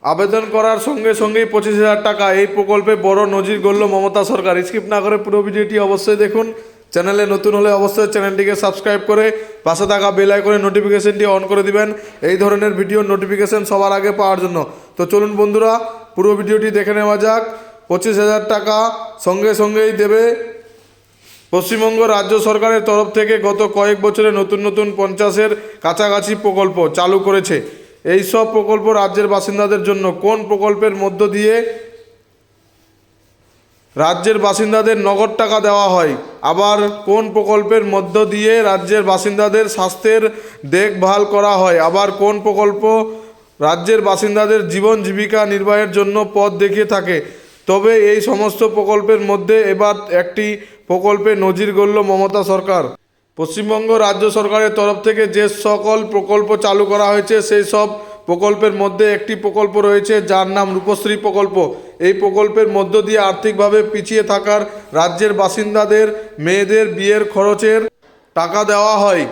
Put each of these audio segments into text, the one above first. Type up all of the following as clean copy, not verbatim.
আবেদন করার সঙ্গে সঙ্গেই 25,000 টাকা। এই প্রকল্পে বড় নজির গড়ল মমতা সরকার। স্কিপ না করে পুরো ভিডিওটি অবশ্যই দেখুন। চ্যানেলে নতুন হলে অবশ্যই চ্যানেলটিকে সাবস্ক্রাইব করে পাশে থাকা বেল আইকনের নোটিফিকেশনটি অন করে দিবেন এই ধরনের ভিডিও নোটিফিকেশন সবার আগে পাওয়ার জন্য। তো চলুন বন্ধুরা, পুরো ভিডিওটি দেখে নেওয়া যাক। 25,000 টাকা সঙ্গে সঙ্গেই দেবে। পশ্চিমবঙ্গ রাজ্য সরকারের তরফ থেকে গত কয়েক বছরে নতুন নতুন 50-এর কাছাকাছি প্রকল্প চালু করেছে। এই সব প্রকল্প রাজ্যের বাসিন্দাদের জন্য। কোন প্রকল্পের মধ্য দিয়ে রাজ্যের বাসিন্দাদের নগদ টাকা দেওয়া হয়, আবার কোন প্রকল্পের মধ্য দিয়ে রাজ্যের বাসিন্দাদের স্বাস্থ্যের দেখভাল করা হয়, আবার কোন প্রকল্প রাজ্যের বাসিন্দাদের জীবন জীবিকা নির্বাহের জন্য পথ দেখিয়ে থাকে। তবে এই সমস্ত প্রকল্পের মধ্যে এবার একটি প্রকল্পে নজির গড়ল মমতা সরকার। পশ্চিমবঙ্গ রাজ্য সরকারের তরফ থেকে যে সকল প্রকল্প চালু করা হয়েছে সেই সব প্রকল্পের মধ্যে একটি প্রকল্প রয়েছে যার নাম রূপশ্রী প্রকল্প। এই প্রকল্পের মধ্য দিয়ে আর্থিকভাবে পিছিয়ে থাকার রাজ্যের বাসিন্দাদের মেয়েদের বিয়ের খরচের টাকা দেওয়া হয়।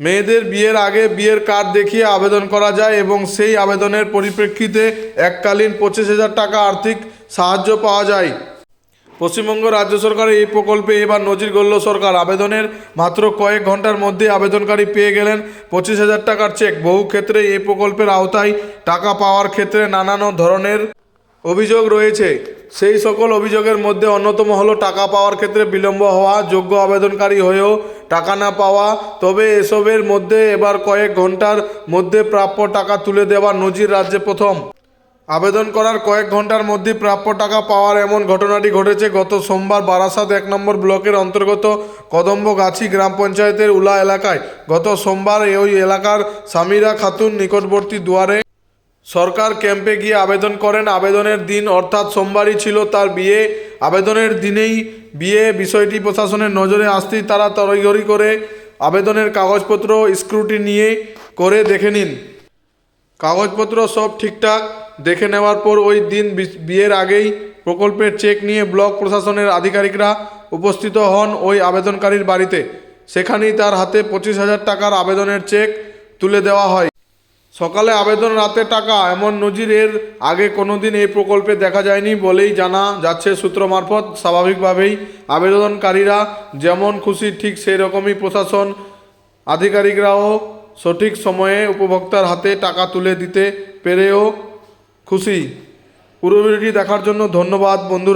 মেয়েদের বিয়ের আগে বিয়ের কার্ড দেখিয়ে আবেদন করা যায় এবং সেই আবেদনের পরিপ্রেক্ষিতে এককালীন 25,000 টাকা আর্থিক সাহায্য পাওয়া যায়। পশ্চিমবঙ্গ রাজ্য সরকারের এই প্রকল্পে এবার নজির গড়ল সরকার। আবেদনের মাত্র কয়েক ঘন্টার মধ্যে আবেদনকারী পেয়ে গেলেন 25,000 টাকার চেক। বহু ক্ষেত্রে এই প্রকল্পের আওতায় টাকা পাওয়ার ক্ষেত্রে নানান ধরনের অভিযোগ রয়েছে। সেই সকল অভিযোগের মধ্যে অন্যতম হলো টাকা পাওয়ার ক্ষেত্রে বিলম্ব হওয়া, যোগ্য আবেদনকারী হয়েও টাকা না পাওয়া। তবে এসবের মধ্যে এবার কয়েক ঘন্টার মধ্যে প্রাপ্য টাকা তুলে দেওয়ার নজির রাজ্যে প্রথম। আবেদন করার কয়েক ঘন্টার মধ্যে প্রাপ্য টাকা পাওয়ার এমন ঘটনাটি ঘটেছে গত সোমবার বারাসাত 1 নম্বর ব্লকের অন্তর্গত কদম্বগাছি গ্রাম পঞ্চায়েতের উলা এলাকায়। গত সোমবার ওই এলাকার সামিরা খাতুন নিকটবর্তী দুয়ারে সরকার ক্যাম্পে গিয়ে আবেদন করেন। আবেদনের দিন অর্থাৎ সোমবারই ছিল তার বিয়ে। আবেদনের দিনেই বিয়ে। বিষয়টি প্রশাসনের নজরে আসতেই তারা তড়িঘড়ি করে আবেদনের কাগজপত্র স্ক্রুটিনি করে দেখে নিন। কাগজপত্র সব ঠিকঠাক দেখে নেওয়ার পর ওই দিন বিয়ের আগেই প্রকল্পের চেক নিয়ে ব্লক প্রশাসনের আধিকারিকরা উপস্থিত হন ওই আবেদনকারীর বাড়িতে। সেখানেই তার হাতে 25,000 টাকার আবেদনের চেক তুলে দেওয়া হয়। সকালে আবেদন, রাতে টাকা, এমন নজির এর আগে কোনোদিন এই প্রকল্পে দেখা যায়নি বলেই জানা যাচ্ছে সূত্র মারফত। স্বাভাবিকভাবেই আবেদনকারীরা যেমন খুশি ঠিক সেই রকমই প্রশাসন আধিকারিকরাও সঠিক সময়ে উপভোক্তার হাতে টাকা তুলে দিতে পেরেও খুশি। পুরো ভিডিওটি দেখার জন্য ধন্যবাদ বন্ধুরা।